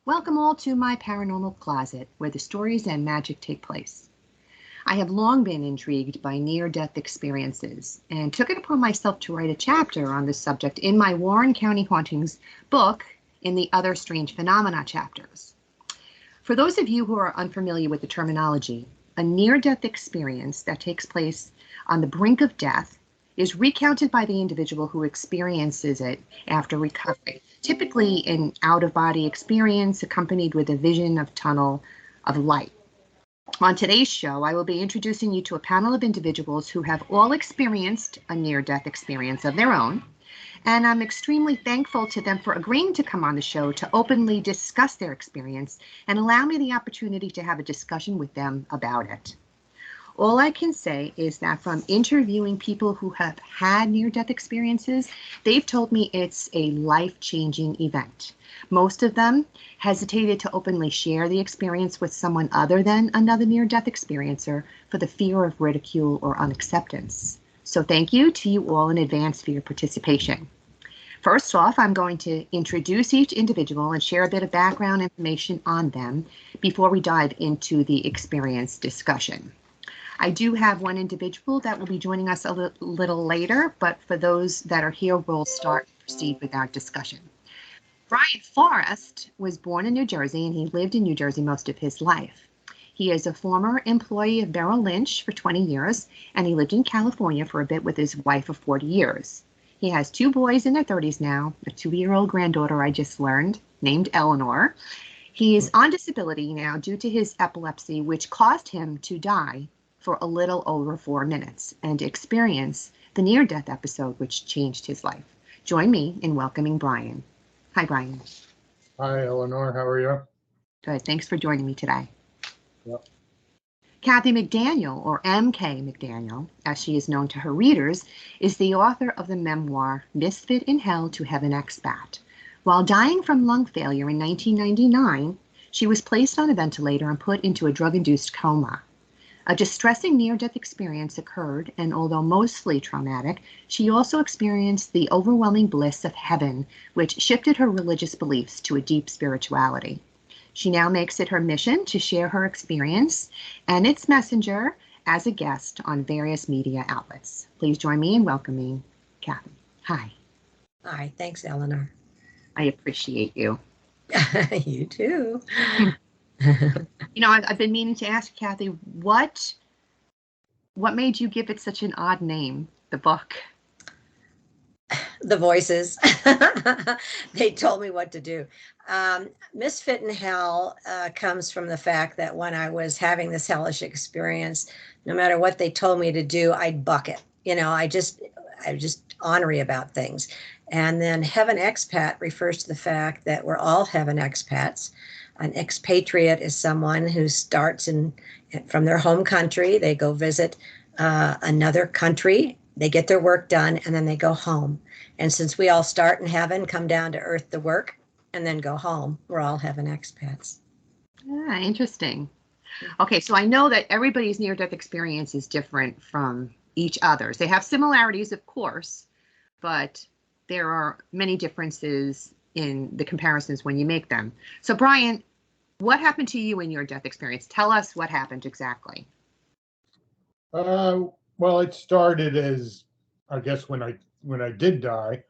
Welcome all to my paranormal closet, where the stories and magic take place. I have long been intrigued by near-death experiences and took it upon myself to write a chapter on this subject in my Warren County Hauntings book in the Other Strange Phenomena chapters. For those of you who are unfamiliar with the terminology, a near-death experience that takes place on the brink of death is recounted by the individual who experiences it after recovery, typically an out-of-body experience accompanied with a vision of tunnel of light. On today's show, I will be introducing you to a panel of individuals who have all experienced a near-death experience of their own, and I'm extremely thankful to them for agreeing to come on the show to openly discuss their experience and allow me the opportunity to have a discussion with them about it. All I can say is that from interviewing people who have had near-death experiences, they've told me it's a life-changing event. Most of them hesitated to openly share the experience with someone other than another near-death experiencer for the fear of ridicule or unacceptance. So thank you to you all in advance for your participation. First off, I'm going to introduce each individual and share a bit of background information on them before we dive into the experience discussion. I do have one individual that will be joining us a little later, but for those that are here, we'll start and proceed with our discussion. Brian Forrest was born in New Jersey, and he lived in New Jersey most of his life. He is a former employee of Merrill Lynch for 20 years, and he lived in California for a bit with his wife of 40 years. He has two boys in their 30s now, a 2-year-old granddaughter I just learned, named Eleanor. He is on disability now due to his epilepsy, which caused him to die for a little over 4 minutes and experience the near-death episode which changed his life. Join me in welcoming Brian. Hi, Brian. Hi, Eleanor. How are you? Good. Thanks for joining me today. Yep. Kathy McDaniel, or M.K. McDaniel, as she is known to her readers, is the author of the memoir Misfit in Hell to Heaven Expat. While dying from lung failure in 1999, she was placed on a ventilator and put into a drug-induced coma. A distressing near-death experience occurred, and although mostly traumatic, she also experienced the overwhelming bliss of heaven, which shifted her religious beliefs to a deep spirituality. She now makes it her mission to share her experience and its messenger as a guest on various media outlets. Please join me in welcoming Kathy. Hi. Hi, thanks, Eleanor. I appreciate you. You too. You know, I've been meaning to ask Kathy, what made you give it such an odd name, the book? The voices. They told me what to do. Misfit in Hell comes from the fact that when I was having this hellish experience, no matter what they told me to do, I'd buck it. You know, I was just ornery about things. And then Heaven Expat refers to the fact that we're all heaven expats. An expatriate is someone who starts from their home country. They go visit another country. They get their work done, and then they go home. And since we all start in heaven, come down to earth to work, and then go home, we're all heaven expats. Ah, interesting. Okay, so I know that everybody's near-death experience is different from each other's. They have similarities, of course, but there are many differences in the comparisons when you make them. So, Brian, what happened to you in your death experience? Tell us what happened exactly. Well, it started as, I guess, when I did die,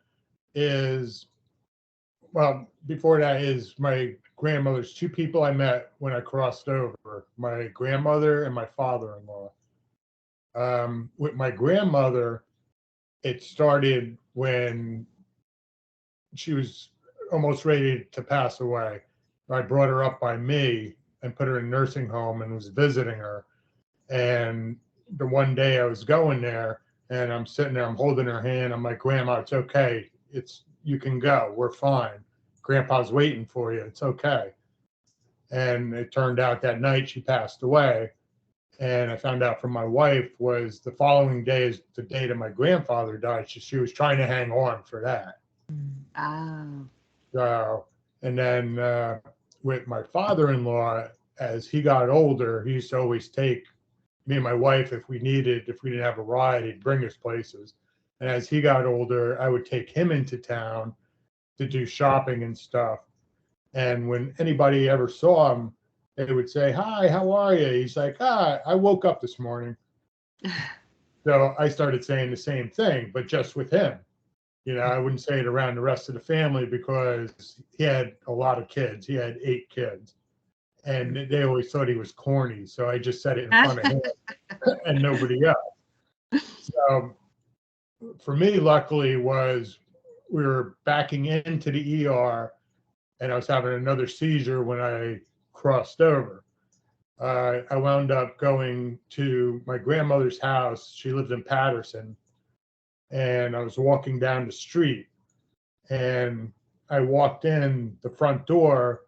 before that is my grandmother's two people I met when I crossed over, my grandmother and my father-in-law. With my grandmother, it started when she was almost ready to pass away. I brought her up by me and put her in a nursing home and was visiting her. And the one day I was going there and I'm sitting there, I'm holding her hand. I'm like, Grandma, it's okay. You can go. We're fine. Grandpa's waiting for you. It's okay. And it turned out that night she passed away. And I found out from my wife was the following day is the day that my grandfather died. She was trying to hang on for that. Oh. So, and then with my father-in-law, as he got older, he used to always take me and my wife, if we didn't have a ride, he'd bring us places. And as he got older, I would take him into town to do shopping and stuff. And when anybody ever saw him, they would say, "Hi, how are you?" He's like, I woke up this morning." So I started saying the same thing, but just with him. I wouldn't say it around the rest of the family because he had a lot of kids. He had 8 kids, and they always thought he was corny. So I just said it in front of him and nobody else. So for me, luckily, was we were backing into the ER, and I was having another seizure when I crossed over. I wound up going to my grandmother's house. She lived in Patterson, and I was walking down the street, and I walked in the front door,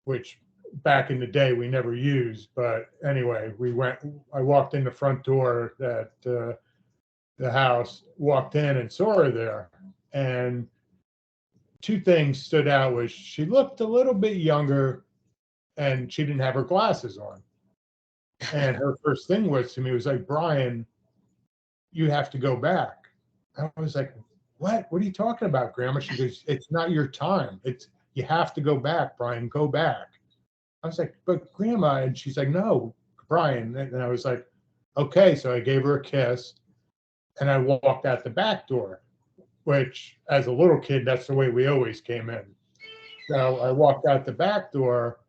which back in the day we never used. But anyway, I walked in the front door that the house, walked in and saw her there. And 2 things stood out was she looked a little bit younger and she didn't have her glasses on. And her first thing was to me was like, "Brian, you have to go back." I was like, What are you talking about, Grandma?" She goes, "It's not your time. You have to go back, Brian, go back." I was like, "But Grandma," and she's like, "No, Brian." And I was like, "Okay." So I gave her a kiss and I walked out the back door, which as a little kid, that's the way we always came in. So I walked out the back door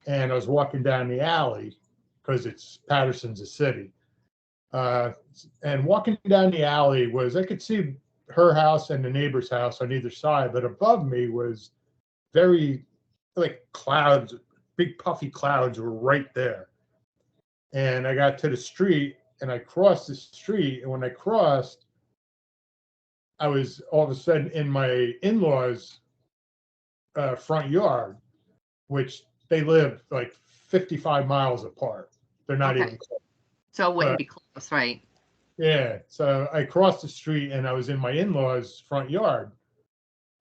and I was walking down the alley because Patterson's a city. And walking down the alley I could see her house and the neighbor's house on either side, but above me was very like clouds, big puffy clouds were right there. And I got to the street and I crossed the street. And when I crossed, I was all of a sudden in my in-laws' front yard, which they live like 55 miles apart. They're not even close. So it wouldn't be close, right? Yeah. So I crossed the street and I was in my in-laws' front yard.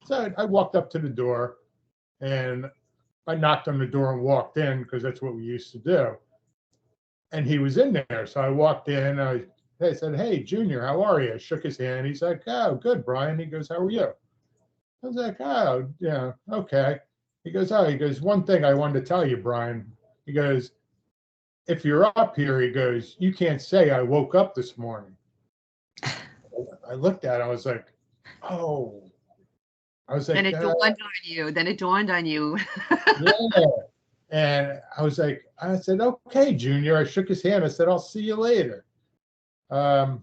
So I walked up to the door and I knocked on the door and walked in because that's what we used to do. And he was in there. So I walked in. I said, "Hey, Junior, how are you?" I shook his hand. He's like, "Oh, good, Brian." He goes, "How are you?" I was like, "Oh, yeah, okay." He goes, "One thing I wanted to tell you, Brian." He goes, "If you're up here," he goes, "you can't say I woke up this morning." I looked at it. I was like, "Oh." I was like, Then it dawned on you. yeah. And I said, "Okay, Junior." I shook his hand. I said, "I'll see you later." And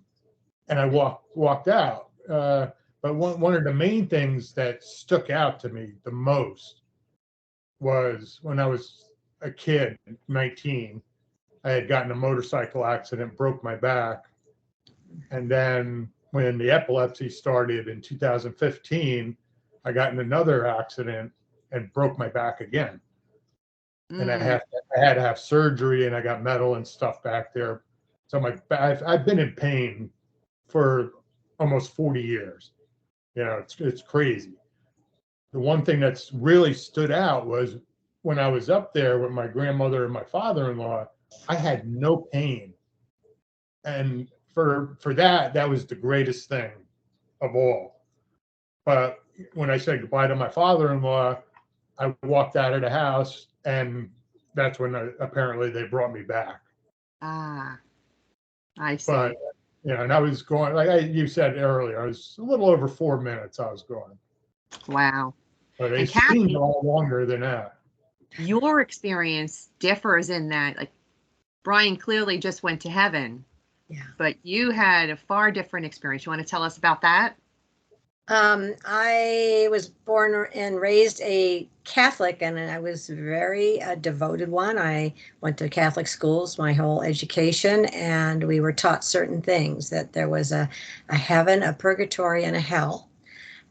I walked out. But one of the main things that stuck out to me the most was when I was a kid, 19, I had gotten a motorcycle accident, broke my back. And then when the epilepsy started in 2015, I got in another accident and broke my back again. And I had to have surgery, and I got metal and stuff back there. So I've been in pain for almost 40 years. It's crazy. The one thing that's really stood out was when I was up there with my grandmother and my father-in-law, I had no pain. And for that was the greatest thing of all. But when I said goodbye to my father-in-law, I walked out of the house, and that's when apparently they brought me back. Ah, I see. But and I was going, like you said earlier, I was a little over 4 minutes. I was going. Wow. But they And seemed Kathy, a lot longer than that. your experience differs in that, like, Brian clearly just went to heaven. Yeah. But you had a far different experience. You want to tell us about that? I was born and raised a Catholic, and I was very devoted one. I went to Catholic schools my whole education, and we were taught certain things, that there was a heaven, a purgatory, and a hell.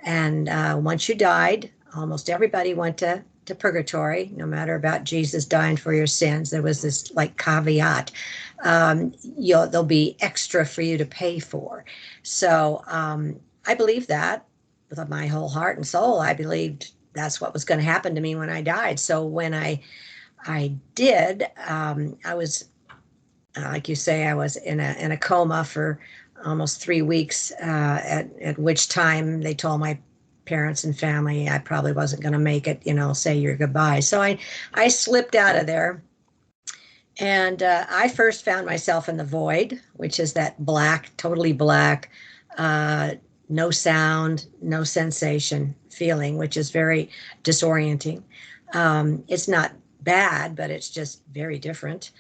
And once you died, almost everybody went to purgatory, no matter about Jesus dying for your sins. There was this like caveat. There'll be extra for you to pay for. So I believed that with my whole heart and soul. I believed that's what was going to happen to me when I died. So when I did, I was, like you say, I was in a coma for almost 3 weeks, at which time they told my parents and family, I probably wasn't going to make it, say your goodbye. So I slipped out of there. And I first found myself in the void, which is that black, totally black, no sound, no sensation feeling, which is very disorienting. It's not bad, but it's just very different.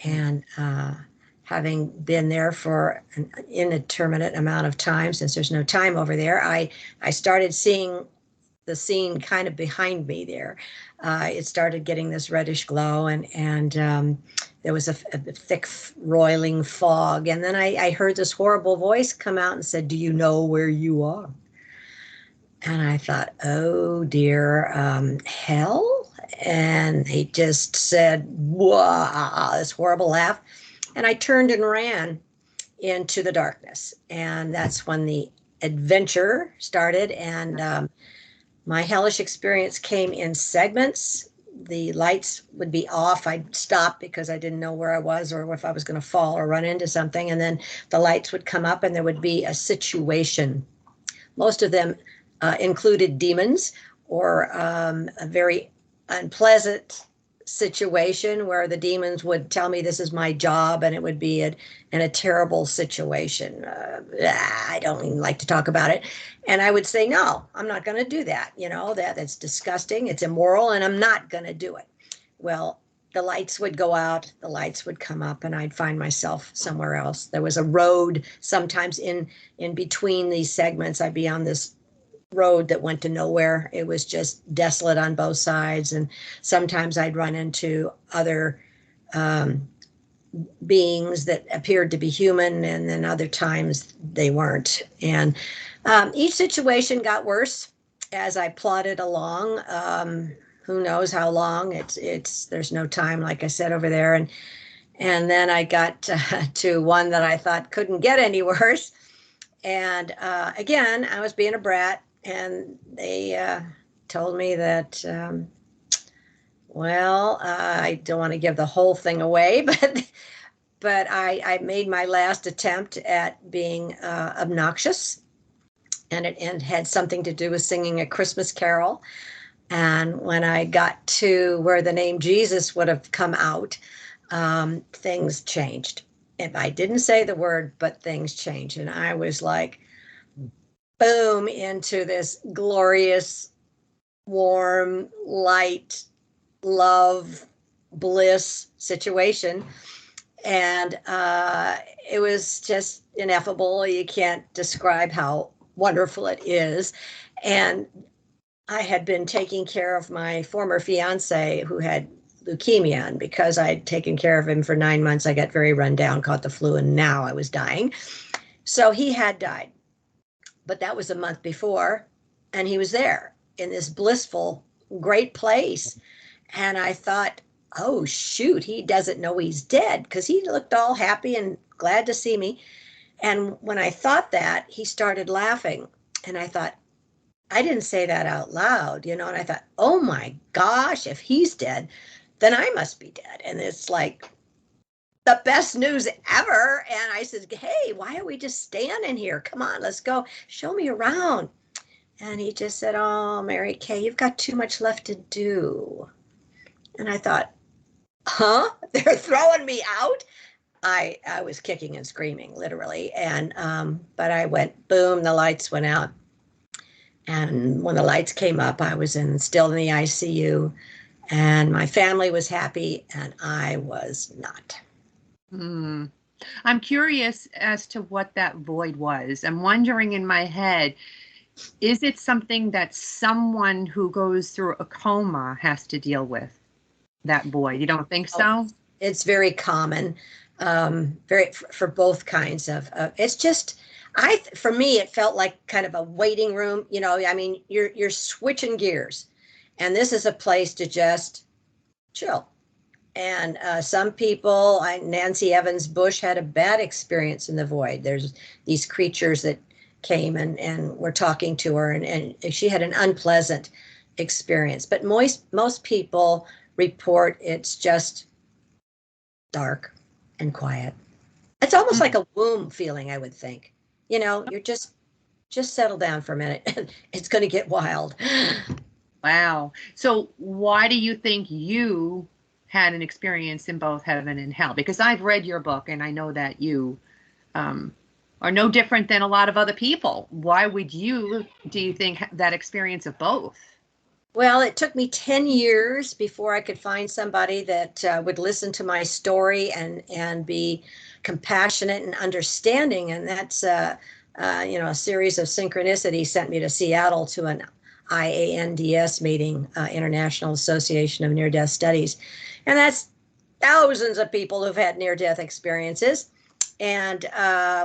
And having been there for an indeterminate amount of time, since there's no time over there, I started seeing the scene kind of behind me there. It started getting this reddish glow, and there was a thick roiling fog. And then I heard this horrible voice come out and said, "Do you know where you are?" And I thought, oh dear, hell? And he just said, "Wah," this horrible laugh. And I turned and ran into the darkness. And that's when the adventure started. And my hellish experience came in segments. The lights would be off. I'd stop because I didn't know where I was or if I was going to fall or run into something. And then the lights would come up and there would be a situation. Most of them included demons or a very unpleasant situation where the demons would tell me this is my job, and it would be in a terrible situation. I don't even like to talk about it. And I would say, no, I'm not going to do that. That's disgusting. It's immoral, and I'm not going to do it. Well, the lights would go out, the lights would come up, and I'd find myself somewhere else. There was a road sometimes in between these segments. I'd be on this road that went to nowhere. It was just desolate on both sides. And sometimes I'd run into other beings that appeared to be human, and then other times they weren't. And each situation got worse as I plodded along. Who knows how long? There's no time, like I said, over there. And then I got to one that I thought couldn't get any worse. And again, I was being a brat. And they told me that, I don't want to give the whole thing away, but I made my last attempt at being obnoxious, and it had something to do with singing a Christmas carol. And when I got to where the name Jesus would have come out, things changed. And I didn't say the word, but things changed. And I was like, boom, into this glorious, warm, light, love, bliss situation. And it was just ineffable. You can't describe how wonderful it is. And I had been taking care of my former fiance who had leukemia. And because I'd taken care of him for 9 months, I got very run down, caught the flu, and now I was dying. So he had died. But that was a month before, and he was there in this blissful, great place. And I thought, oh, shoot, he doesn't know he's dead, because he looked all happy and glad to see me. And when I thought that, he started laughing. And I thought, I didn't say that out loud, and I thought, oh my gosh, if he's dead, then I must be dead. And it's like the best news ever. And I said, hey, why are we just standing here? Come on, let's go. Show me around. And he just said, oh, Mary Kay, you've got too much left to do. And I thought, huh? They're throwing me out? I was kicking and screaming, literally. And but I went, boom, the lights went out. And when the lights came up, I was still in the ICU. And my family was happy, and I was not. I'm curious as to what that void was. I'm wondering in my head, is it something that someone who goes through a coma has to deal with, that void? You don't think so? It's very common, for both kinds of, it's just, for me, it felt like kind of a waiting room. You're switching gears, and this is a place to just chill. And some people, Nancy Evans Bush had a bad experience in the void. There's these creatures that came and were talking to her, and she had an unpleasant experience. But most people report it's just dark and quiet. It's almost like a womb feeling, I would think. You're just just settle down for a minute. It's going to get wild. Wow. So why do you think you had an experience in both heaven and hell? Because I've read your book and I know that you are no different than a lot of other people. Why would you, do you think, that experience of both? Well, it took me 10 years before I could find somebody that would listen to my story and be compassionate and understanding. And that's, a series of synchronicities sent me to Seattle to an IANDS meeting, International Association of Near-Death Studies. And that's thousands of people who've had near-death experiences. And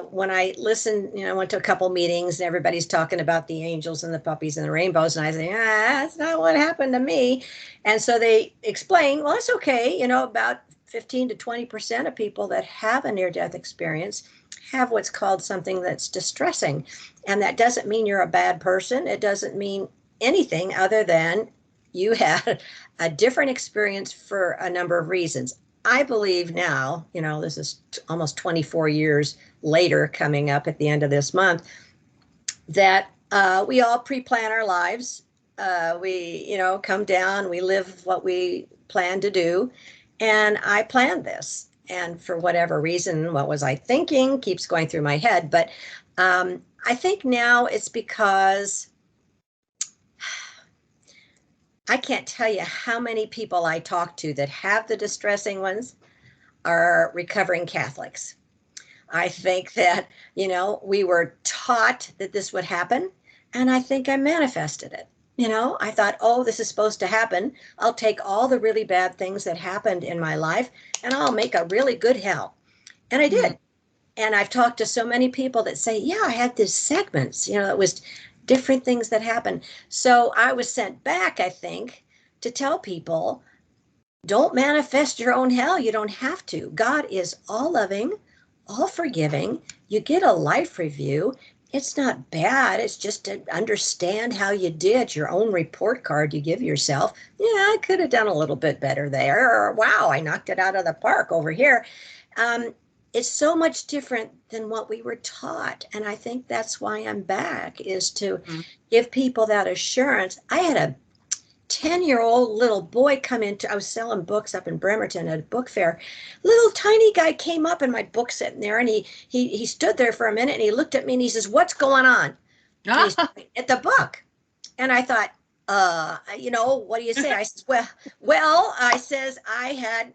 when I listened, I went to a couple meetings and everybody's talking about the angels and the puppies and the rainbows. And I say, that's not what happened to me. And so they explain, well, it's okay. About 15 to 20% of people that have a near-death experience have what's called something that's distressing. And that doesn't mean you're a bad person. It doesn't mean anything other than you had a different experience for a number of reasons. I believe now, this is almost 24 years later, coming up at the end of this month, that we all pre-plan our lives. We, come down, we live what we plan to do. And I planned this. And for whatever reason, what was I thinking keeps going through my head. But I think now it's because I can't tell you how many people I talk to that have the distressing ones are recovering Catholics. I think that, we were taught that this would happen, and I think I manifested it. I thought, oh, this is supposed to happen. I'll take all the really bad things that happened in my life, and I'll make a really good hell. And I did. And I've talked to so many people that say, yeah, I had these segments, it was different things that happened. So I was sent back, I think, to tell people, don't manifest your own hell. You don't have to. God is all loving, all forgiving. You get a life review. It's not bad. It's just to understand how you did, your own report card you give yourself. Yeah, I could have done a little bit better there. Or, wow, I knocked it out of the park over here. It's so much different than what we were taught. And I think that's why I'm back, is to give people that assurance. I had a 10-year-old little boy come into, I was selling books up in Bremerton at a book fair. Little tiny guy came up and my book sitting there, and he stood there for a minute and he looked at me and he says, what's going on? And he's at the book. And I thought, what do you say? I says, well, I says, I had,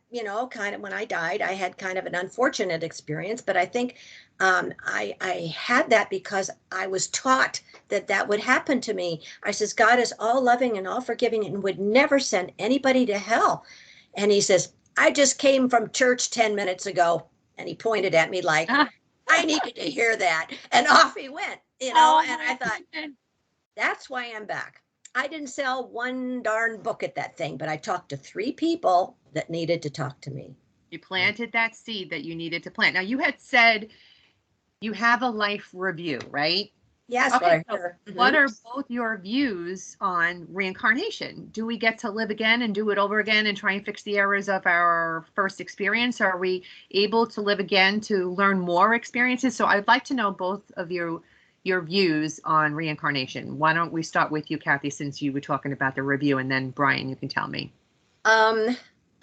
kind of, when I died, I had kind of an unfortunate experience, but I think I had that because I was taught that would happen to me. I says, God is all loving and all forgiving and would never send anybody to hell. And he says, I just came from church 10 minutes ago. And he pointed at me like, I needed to hear that. And off he went, and I thought, that's why I'm back. I didn't sell one darn book at that thing, but I talked to 3 people that needed to talk to me. You planted that seed that you needed to plant. Now, you had said you have a life review, right? Yes. Okay, so what are both your views on reincarnation? Do we get to live again and do it over again and try and fix the errors of our first experience? Are we able to live again to learn more experiences? So I'd like to know both of your views on reincarnation. Why don't we start with you, Kathy, since you were talking about the review, and then Brian, you can tell me.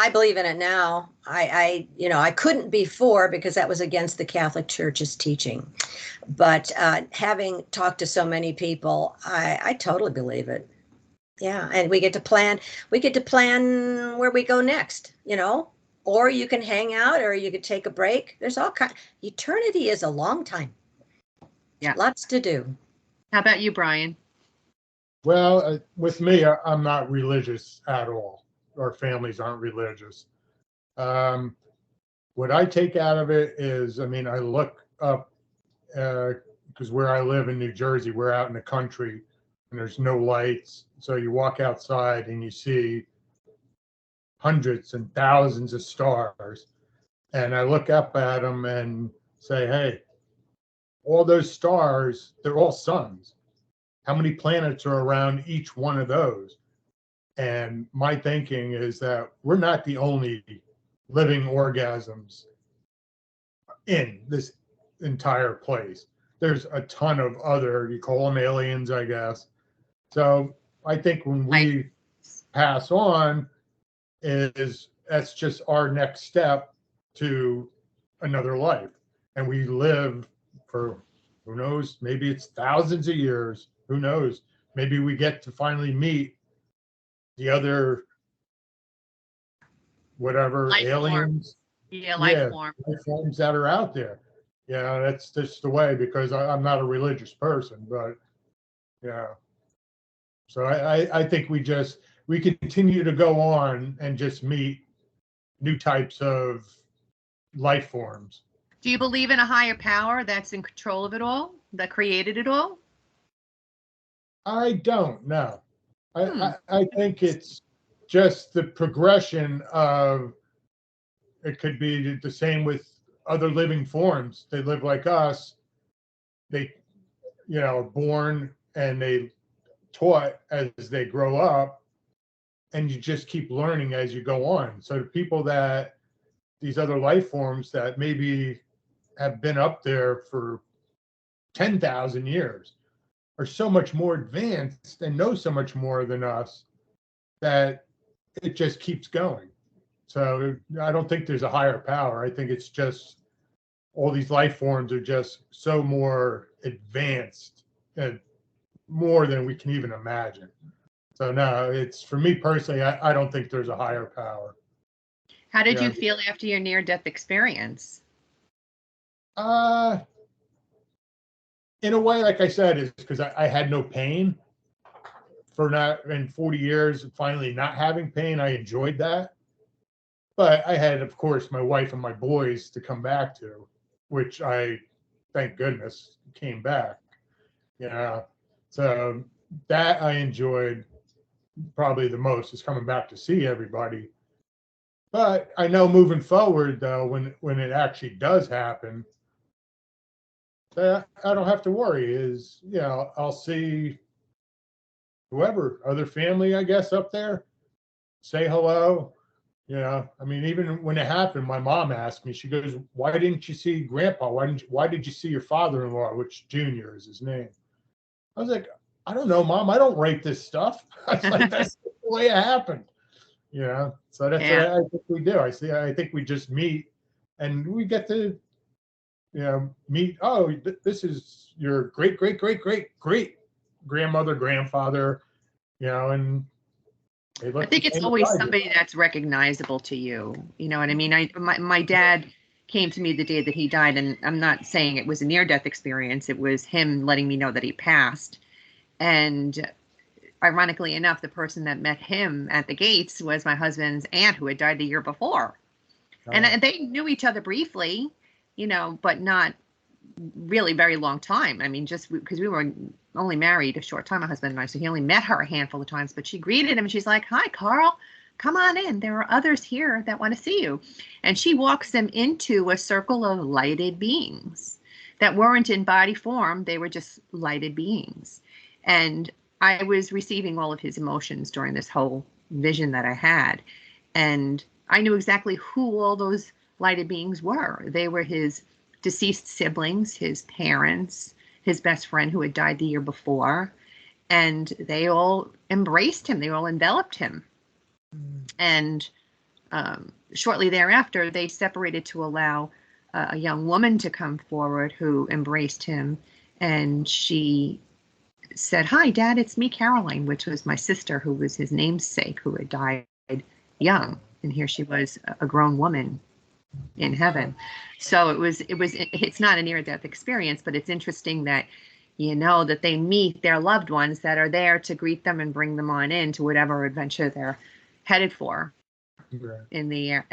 I believe in it now. I couldn't before because that was against the Catholic Church's teaching. But having talked to so many people, I totally believe it. Yeah, and we get to plan where we go next, or you can hang out or you could take a break. There's all kind. Eternity is a long time. Yeah. Lots to do. How about you, Brian? Well, with me, I'm not religious at all. Our families aren't religious. What I take out of it is, I look up, because where I live in New Jersey, we're out in the country and there's no lights. So you walk outside and you see hundreds and thousands of stars. And I look up at them and say, hey, all those stars, they're all suns. How many planets are around each one of those? And my thinking is that we're not the only living organisms in this entire place. there's a ton of other, you call them aliens, I guess. So I think when we pass on, that's just our next step to another life. And we live for, who knows, maybe it's thousands of years, who knows? Maybe we get to finally meet the other, whatever, Life aliens. life form. Life forms that are out there. Yeah, that's just the way, because I'm not a religious person, but yeah. So I think we continue to go on and just meet new types of life forms. Do you believe in a higher power that's in control of it all, that created it all? I don't know. I think it's just the progression of, it could be the same with other living forms. They live like us. They, born and they taught as they grow up, and you just keep learning as you go on. So the people that, these other life forms that maybe have been up there for 10,000 years are so much more advanced and know so much more than us that it just keeps going. So I don't think there's a higher power. I think it's just all these life forms are just so more advanced and more than we can even imagine. So no, it's, for me personally, I don't think there's a higher power. How did you feel after your near-death experience? In a way, like I said, is because I had no pain for not in 40 years, finally not having pain. I enjoyed that. But I had, of course, my wife and my boys to come back to, which I, thank goodness, came back. Yeah. So that I enjoyed probably the most, is coming back to see everybody. But I know moving forward, though, when it actually does happen, I don't have to worry. Is, I'll see whoever, other family, I guess, up there, say hello. I mean, even when it happened, my mom asked me, she goes, "Why didn't you see Grandpa? Why did you see your father-in-law," which Junior is his name? I was like, "I don't know, Mom. I don't write this stuff." I was like, "That's the way it happened." So that's what I think we do. I think we just meet, and we get to, meet. Oh, this is your great grandmother, grandfather, and they look. I think it's always somebody that's recognizable to you. You know what I mean? My dad came to me the day that he died, and I'm not saying it was a near-death experience. It was him letting me know that he passed. And ironically enough, the person that met him at the gates was my husband's aunt, who had died the year before. Oh. And they knew each other briefly, but not really very long time. I mean, just because we were only married a short time, my husband and I, so he only met her a handful of times, but she greeted him and she's like, "Hi, Carl, come on in. There are others here that want to see you." And she walks them into a circle of lighted beings that weren't in body form. They were just lighted beings. And I was receiving all of his emotions during this whole vision that I had. And I knew exactly who all those lighted beings were. They were his deceased siblings, his parents, his best friend who had died the year before. And they all embraced him. They all enveloped him. And shortly thereafter, they separated to allow a young woman to come forward who embraced him. And she said, "Hi, Dad, it's me, Caroline," which was my sister, who was his namesake, who had died young. And here she was, a grown woman in heaven. So it's not a near-death experience, but it's interesting that, that they meet their loved ones that are there to greet them and bring them on into whatever adventure they're headed for in the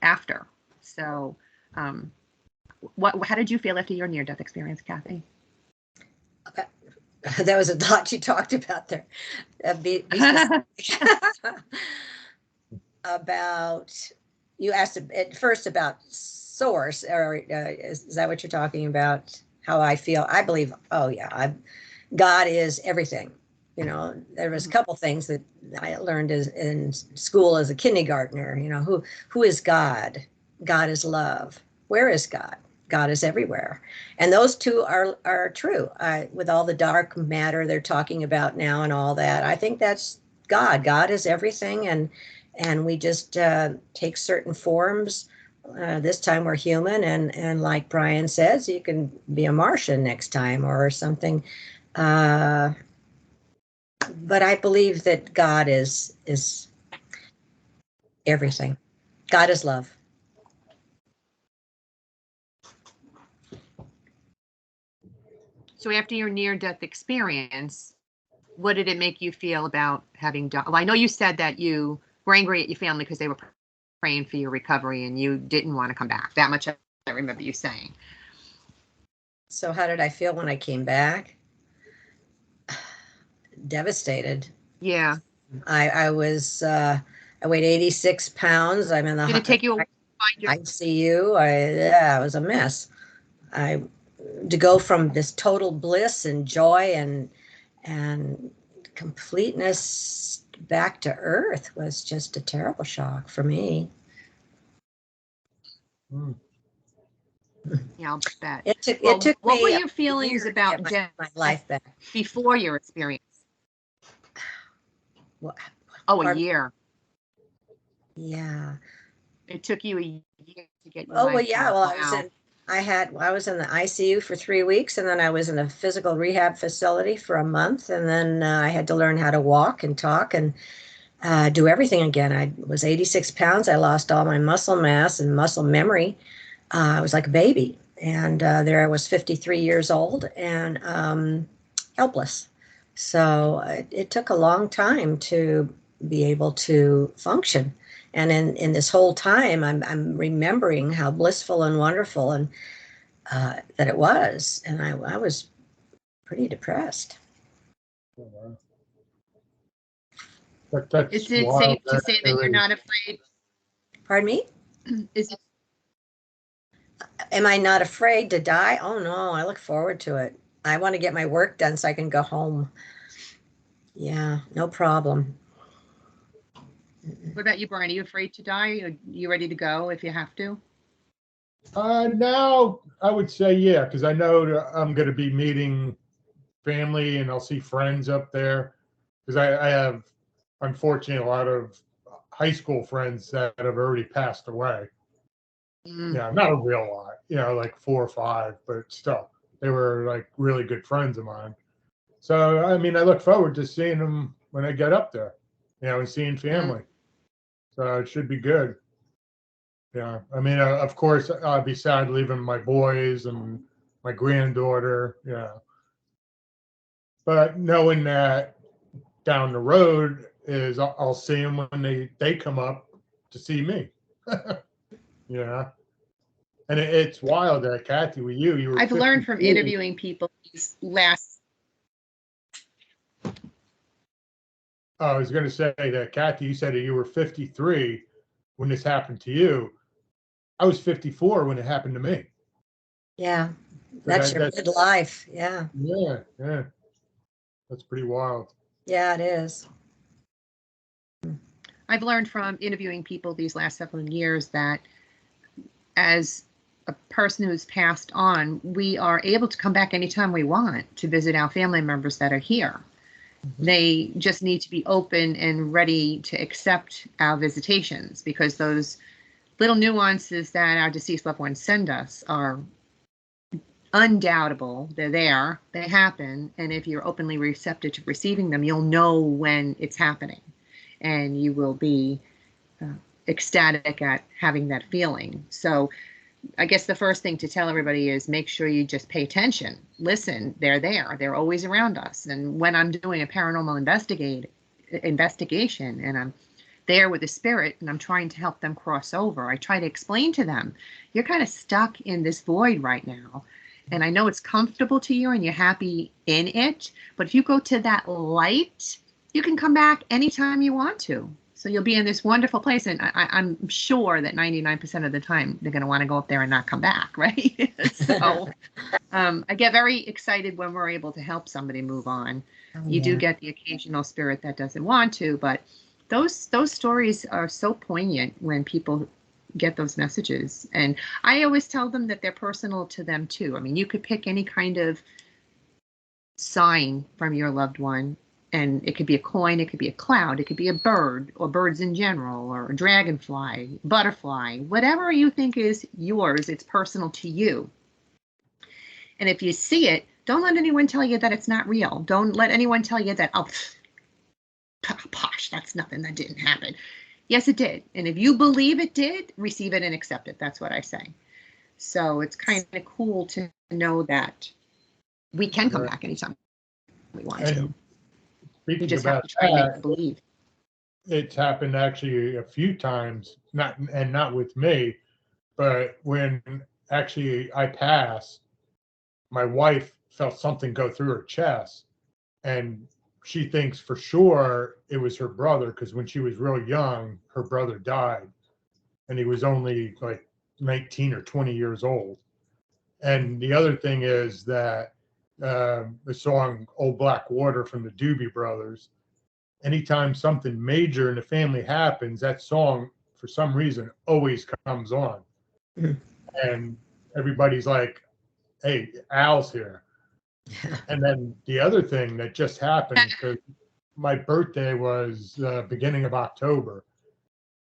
after. So how did you feel after your near-death experience, Kathy? That was a lot you talked about there. About, you asked at first about source, or is that what you're talking about? How I feel? I believe, God is everything. There was a couple things that I learned in school as a kindergartner. Who is God? God is love. Where is God? God is everywhere. And those two are true. With all the dark matter they're talking about now and all that, I think that's God. God is everything, and we just take certain forms. This time we're human, and like Brian says, you can be a Martian next time or something. But I believe that God is everything. God is love. So after your near-death experience, what did it make you feel about having done? Well, I know you said that you were angry at your family because they were praying for your recovery and you didn't want to come back. That much I remember you saying. So how did I feel when I came back? Devastated. Yeah. I was I weighed 86 pounds. I'm in the Did it take you a while to find your ICU. It was a mess. To go from this total bliss and joy and completeness back to earth was just a terrible shock for me. Yeah, I'll bet. It took what me were your feelings about my life back before your experience? What, a year. Yeah. It took you a year to get your Oh, life well, yeah. back. Well, Wow. I was in the ICU for 3 weeks, and then I was in a physical rehab facility for a month, and then I had to learn how to walk and talk and do everything again. I was 86 pounds. I lost all my muscle mass and muscle memory. I was like a baby, and there I was 53 years old and helpless. So it took a long time to be able to function. And in this whole time, I'm remembering how blissful and wonderful and that it was. And I was pretty depressed. Is it safe to say that you're not afraid? Pardon me? Is it? Am I not afraid to die? Oh, no, I look forward to it. I want to get my work done so I can go home. Yeah, no problem. What about you, Brian? Are you afraid to die? Are you ready to go if you have to? Now I would say yeah, because I know that I'm going to be meeting family and I'll see friends up there. Because I have, unfortunately, a lot of high school friends that have already passed away. Yeah, not a real lot, like 4 or 5, but still, they were like really good friends of mine. So, I mean, I look forward to seeing them when I get up there, and seeing family. So it should be good. Yeah, I mean, of course, I'll be sad leaving my boys and my granddaughter, but knowing that down the road is I'll see them when they come up to see me. Yeah. And it's wild that Kathy, with you were I've learned from 53. interviewing people these last. I was going to say that, Kathy, you said that you were 53 when this happened to you. I was 54 when it happened to me. Yeah, that's your midlife. Yeah. Yeah, yeah. That's pretty wild. Yeah, it is. I've learned from interviewing people these last several years that as a person who's passed on, we are able to come back anytime we want to visit our family members that are here. They just need to be open and ready to accept our visitations, because those little nuances that our deceased loved ones send us are undoubtable. They're there, they happen, and if you're openly receptive to receiving them, you'll know when it's happening, and you will be ecstatic at having that feeling. So I guess the first thing to tell everybody is make sure you just pay attention. Listen, they're there. They're always around us. And when I'm doing a paranormal investigation and I'm there with a spirit and I'm trying to help them cross over, I try to explain to them, you're kind of stuck in this void right now. And I know it's comfortable to you and you're happy in it, but if you go to that light, you can come back anytime you want to. So you'll be in this wonderful place, and I'm sure that 99% of the time they're going to want to go up there and not come back, right? So I get very excited when we're able to help somebody move on. You do get the occasional spirit that doesn't want to, but those stories are so poignant when people get those messages. And I always tell them that they're personal to them too. I mean, you could pick any kind of sign from your loved one, and it could be a coin, it could be a cloud, it could be a bird, or birds in general, or a dragonfly, butterfly, whatever you think is yours, it's personal to you. And if you see it, don't let anyone tell you that it's not real. Don't let anyone tell you that, oh, posh, that's nothing, that didn't happen. Yes, it did. And if you believe it did, receive it and accept it. That's what I say. So it's kind of cool to know that we can come back anytime we want to. You just have to train it to believe. It's happened actually a few times, not with me, but when actually I passed, my wife felt something go through her chest, and she thinks for sure it was her brother, because when she was real young, her brother died, and he was only like 19 or 20 years old. And the other thing is that the song Old Black Water from the Doobie Brothers, anytime something major in the family happens, that song, for some reason, always comes on. Mhm. And everybody's like, hey, Al's here. And then the other thing that just happened, because my birthday was the beginning of October,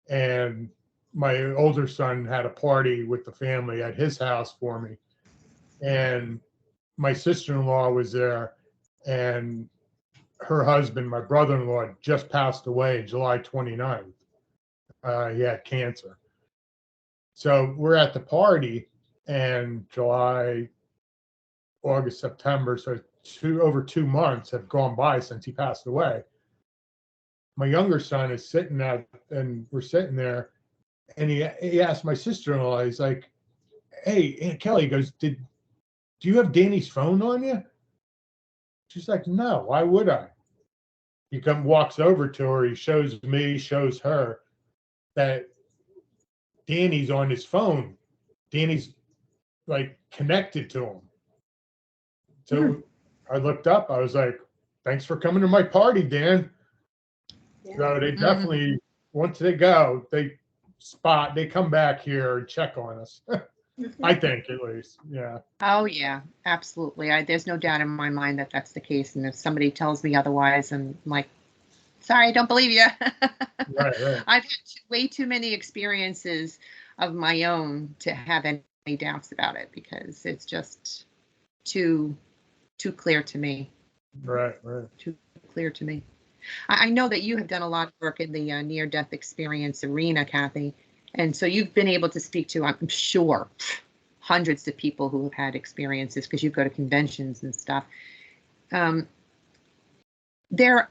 and my older son had a party with the family at his house for me. And my sister-in-law was there, and her husband, my brother-in-law, just passed away July 29th. He had cancer. So we're at the party, and July, August, September, so over 2 months have gone by since he passed away. My younger son is sitting there, and we're sitting there, and he asked my sister-in-law, he's like, hey, Aunt Kelly, he goes, do you have Danny's phone on you? She's like, no, why would I? He walks over to her, he shows me, shows her that Danny's on his phone. Danny's like connected to him. So I looked up, I was like, thanks for coming to my party, Dan. Yeah. So they definitely, once they go, they come back here and check on us. I think, at least. Yeah. Oh, yeah, absolutely. There's no doubt in my mind that that's the case. And if somebody tells me otherwise, I'm like, sorry, I don't believe you. Right. I've had way too many experiences of my own to have any doubts about it, because it's just too clear to me. Right. Too clear to me. I know that you have done a lot of work in the near-death experience arena, Kathy. And so you've been able to speak to, I'm sure, hundreds of people who have had experiences, because you go to conventions and stuff. Are there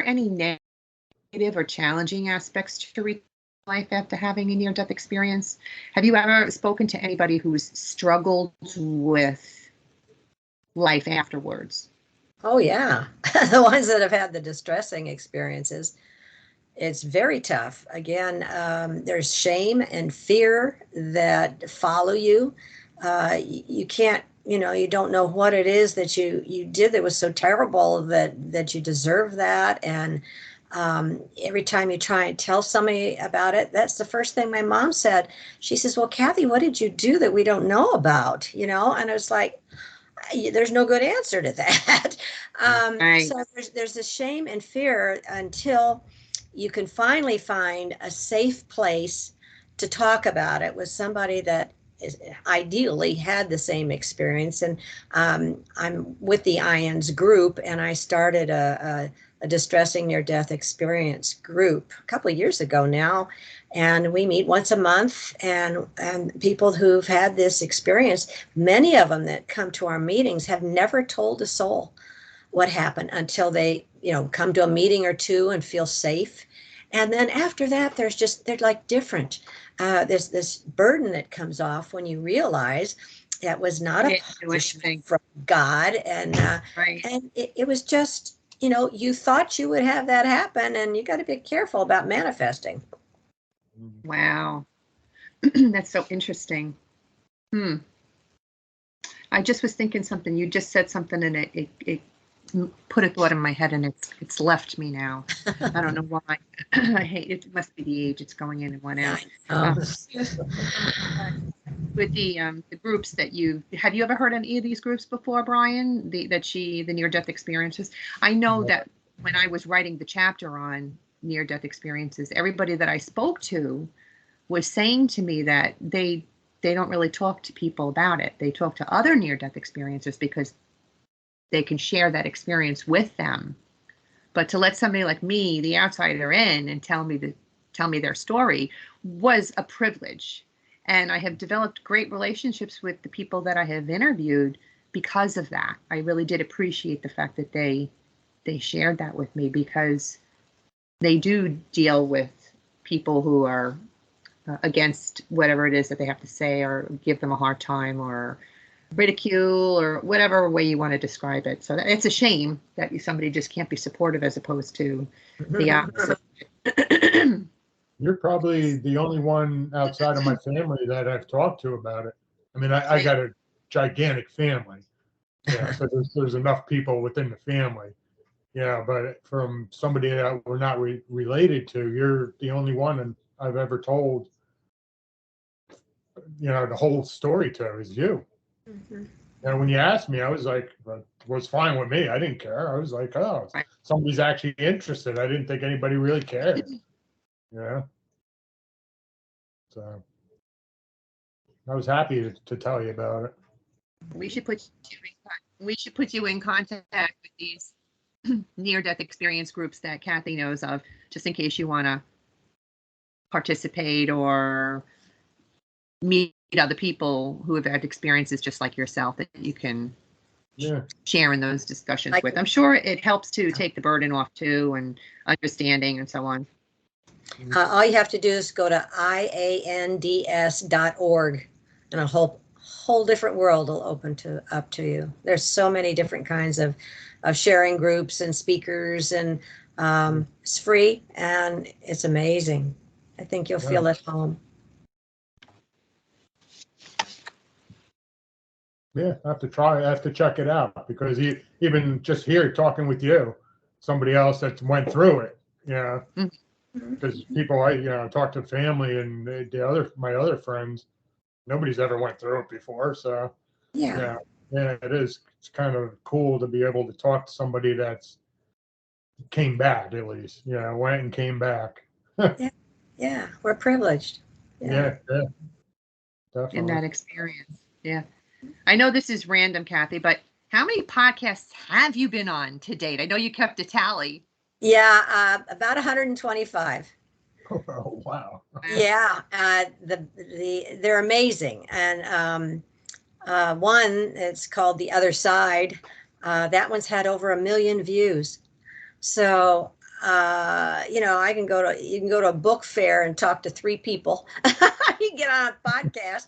any negative or challenging aspects to life after having a near-death experience? Have you ever spoken to anybody who's struggled with life afterwards? Oh, yeah. The ones that have had the distressing experiences. It's very tough. Again, there's shame and fear that follow you. You can't, you don't know what it is that you did that was so terrible that you deserve that. And every time you try and tell somebody about it, that's the first thing my mom said. She says, well, Kathy, what did you do that we don't know about? And I was like, there's no good answer to that. Right. So there's a shame and fear until you can finally find a safe place to talk about it with somebody that ideally had the same experience. And I'm with the IANS group, and I started a distressing near-death experience group a couple of years ago now. And we meet once a month, and people who've had this experience, many of them that come to our meetings have never told a soul what happened until they, come to a meeting or two and feel safe. And then after that, they're like different. There's this burden that comes off when you realize that was not a punishment from God. And, right. And it was just, you thought you would have that happen, and you got to be careful about manifesting. Wow. That's so interesting. I just was thinking something. You just said something, and it put a thought in my head and it's left me now. I don't know why. I hate it. It must be the age. It's going in and went out. With the groups that have you ever heard any of these groups before, Brian? The near-death experiences. I know that when I was writing the chapter on near-death experiences, everybody that I spoke to was saying to me that they don't really talk to people about it. They talk to other near-death experiences because they can share that experience with them. But to let somebody like me, the outsider, in and tell me their story was a privilege. And I have developed great relationships with the people that I have interviewed because of that. I really did appreciate the fact that they shared that with me, because they do deal with people who are against whatever it is that they have to say, or give them a hard time, or ridicule, or whatever way you want to describe it. So it's a shame that somebody just can't be supportive as opposed to the opposite. You're probably the only one outside of my family that I've talked to about it. I mean, I got a gigantic family. Yeah, so there's enough people within the family. Yeah, but from somebody that we're not related to, you're the only one I've ever told, the whole story to is you. Mm-hmm. And when you asked me, I was like, it was fine with me. I didn't care. I was like, oh, somebody's actually interested. I didn't think anybody really cared. Yeah. So I was happy to tell you about it. We should put you in contact with these near-death experience groups that Kathy knows of, just in case you want to participate or meet other people who have had experiences just like yourself that you can share in those discussions with. I'm sure it helps to take the burden off too, and understanding and so on. All you have to do is go to iands.org, and a whole different world will open up to you. There's so many different kinds of sharing groups and speakers, and it's free and it's amazing. I think you'll feel at home. Yeah, I have to try. I have to check it out, because even just here talking with you, somebody else that went through it, because people I talk to family and my other friends, nobody's ever went through it before. So yeah, it is. It's kind of cool to be able to talk to somebody that's came back, at least. Went and came back. Yeah, we're privileged. Yeah, definitely. In that experience. Yeah. I know this is random, Kathy, but how many podcasts have you been on to date? I know you kept a tally. Yeah, about 125. Oh, wow. Yeah, they're amazing. And one, it's called The Other Side. That one's had over 1 million views. So, you can go to a book fair and talk to 3 people. You can get on a podcast.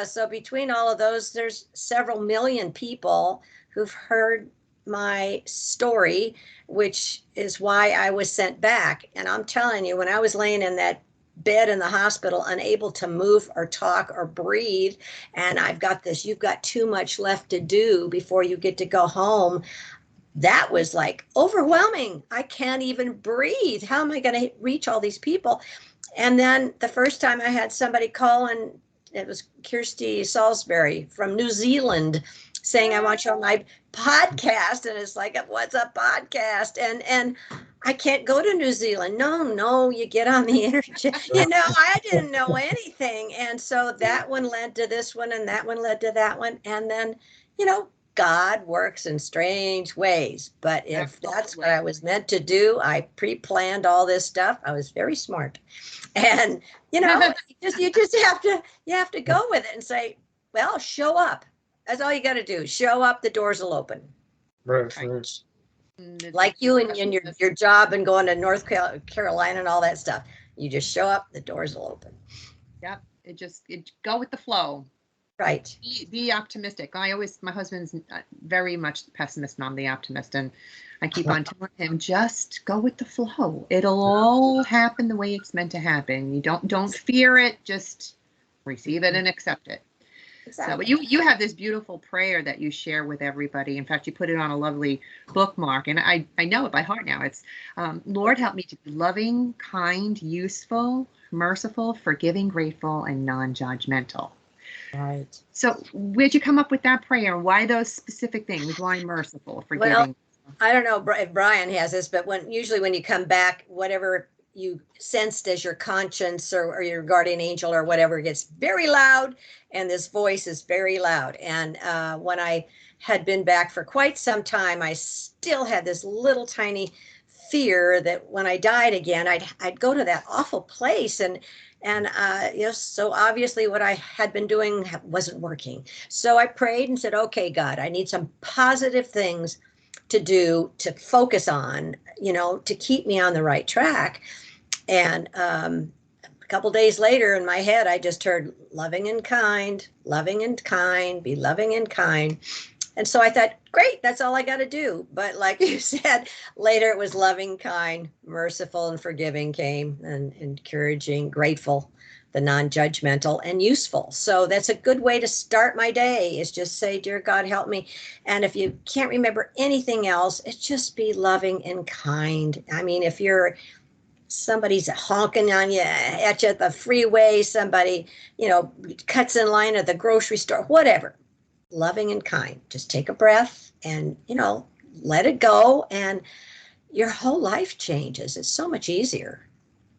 So between all of those, there's several million people who've heard my story, which is why I was sent back. And I'm telling you, when I was laying in that bed in the hospital, unable to move or talk or breathe, and you've got too much left to do before you get to go home, that was like overwhelming. I can't even breathe. How am I going to reach all these people? And then the first time I had somebody call, and it was Kirsty Salisbury from New Zealand saying, I want you on my podcast. And it's like, what's a podcast? And I can't go to New Zealand. No, you get on the internet. I didn't know anything. And so that one led to this one, and that one led to that one. And then, God works in strange ways. But if that's what I was meant to do, I pre-planned all this stuff. I was very smart. And, you just have to go with it and say, well, show up. That's all you got to do. Show up. The doors will open. Right. Like you and your job and going to North Carolina and all that stuff. You just show up. The doors will open. Yep. It go with the flow. Right. Be optimistic. My husband's very much the pessimist, and I'm the optimist, and I keep on telling him, just go with the flow. It'll all happen the way it's meant to happen. You don't fear it, just receive it and accept it. Exactly. So, but you have this beautiful prayer that you share with everybody. In fact, you put it on a lovely bookmark, and I know it by heart now. It's, Lord, help me to be loving, kind, useful, merciful, forgiving, grateful, and non-judgmental. Right. So where'd you come up with that prayer? Why those specific things? Why merciful, forgiving? Well, I don't know if Brian has this, but usually when you come back, whatever you sensed as your conscience or your guardian angel or whatever gets very loud, and this voice is very loud. And when I had been back for quite some time, I still had this little tiny fear that when I died again, I'd go to that awful place, and so obviously what I had been doing wasn't working. So I prayed and said, okay, God, I need some positive things to do, to focus on, to keep me on the right track. And a couple days later in my head, I just heard loving and kind, be loving and kind. And so I thought, great, that's all I got to do. But like you said, later it was loving, kind, merciful, and forgiving came, and encouraging, grateful, the non-judgmental, and useful. So that's a good way to start my day, is just say, dear God, help me. And if you can't remember anything else, it's just be loving and kind. I mean, if somebody's honking on you at the freeway, somebody, cuts in line at the grocery store, whatever, loving and kind. Just take a breath and, let it go. And your whole life changes. It's so much easier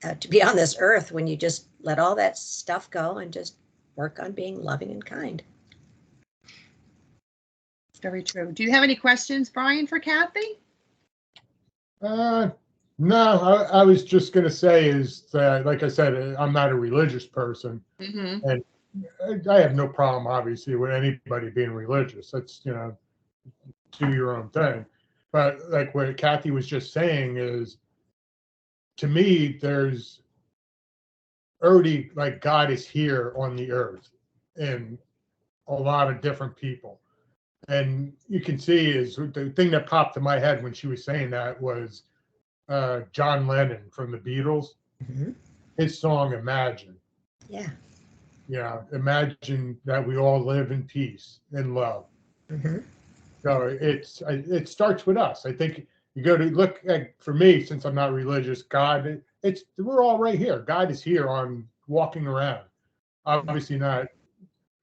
to be on this earth when you just let all that stuff go and just work on being loving and kind. Very true. Do you have any questions, Brian, for Kathy? No, I was just going to say is that, like I said, I'm not a religious person, and I have no problem, obviously, with anybody being religious. That's, do your own thing. But like what Kathy was just saying is, to me, there's already, like, God is here on the earth in a lot of different people. And you can see is the thing that popped in my head when she was saying that was John Lennon from the Beatles, his song Imagine. Yeah. Yeah, imagine that we all live in peace and love. So it starts with us. I think you go to look at, for me, since I'm not religious, God, we're all right here. God is here on walking around. Obviously not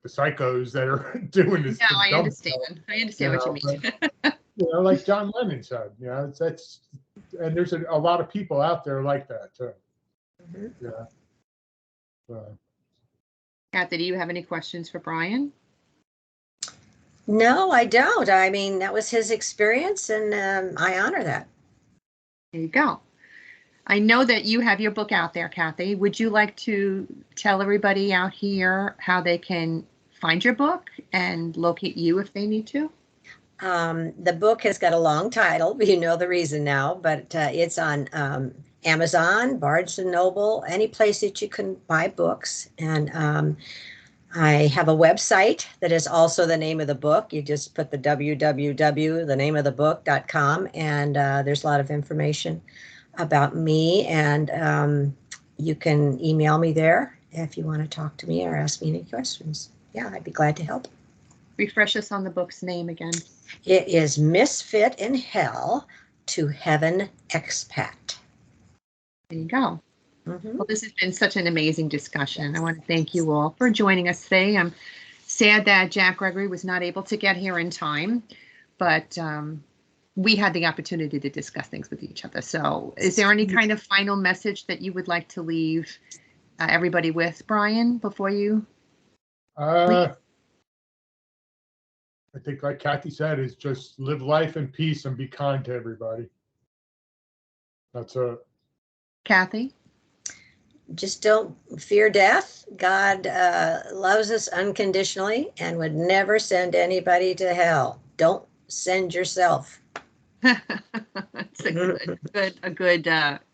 the psychos that are doing this. No, I understand. I understand what you mean. But, like John Lennon said, and there's a lot of people out there like that too. Yeah. Kathy, do you have any questions for Brian? No, I don't. I mean, that was his experience, and I honor that. There you go. I know that you have your book out there, Kathy. Would you like to tell everybody out here how they can find your book and locate you if they need to? The book has got a long title, but you know the reason now, but it's on Amazon, Barnes & Noble, any place that you can buy books. And I have a website that is also the name of the book. You just put the www.thenameofthebook.com, and there's a lot of information about me. And you can email me there if you want to talk to me or ask me any questions. Yeah, I'd be glad to help. Refresh us on the book's name again. It is Misfit in Hell to Heaven Expat. There you go. Well, this has been such an amazing discussion. I want to thank you all for joining us today. I'm sad that Jack Gregory was not able to get here in time, but we had the opportunity to discuss things with each other. So is there any kind of final message that you would like to leave everybody with, Brian, before you leave? I think, like Kathy said, is just live life in peace and be kind to everybody. That's it. Kathy? Just don't fear death. God loves us unconditionally and would never send anybody to hell. Don't send yourself. That's a good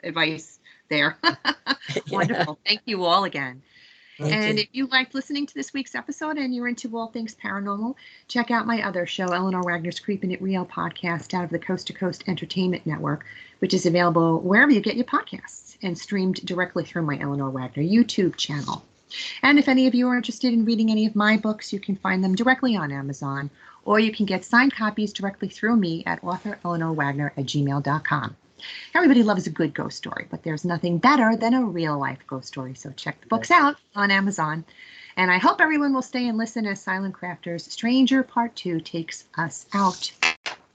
advice there. Wonderful. Thank you all again. And if you liked listening to this week's episode and you're into all things paranormal, check out my other show, Eleanor Wagner's Creepin' It Real podcast, out of the Coast to Coast Entertainment Network, which is available wherever you get your podcasts and streamed directly through my Eleanor Wagner YouTube channel. And if any of you are interested in reading any of my books, you can find them directly on Amazon, or you can get signed copies directly through me at authoreleanorwagner@gmail.com. Everybody loves a good ghost story, but there's nothing better than a real-life ghost story, so check the books out on Amazon. And I hope everyone will stay and listen as Silent Crafters Stranger Part 2 takes us out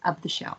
of the show.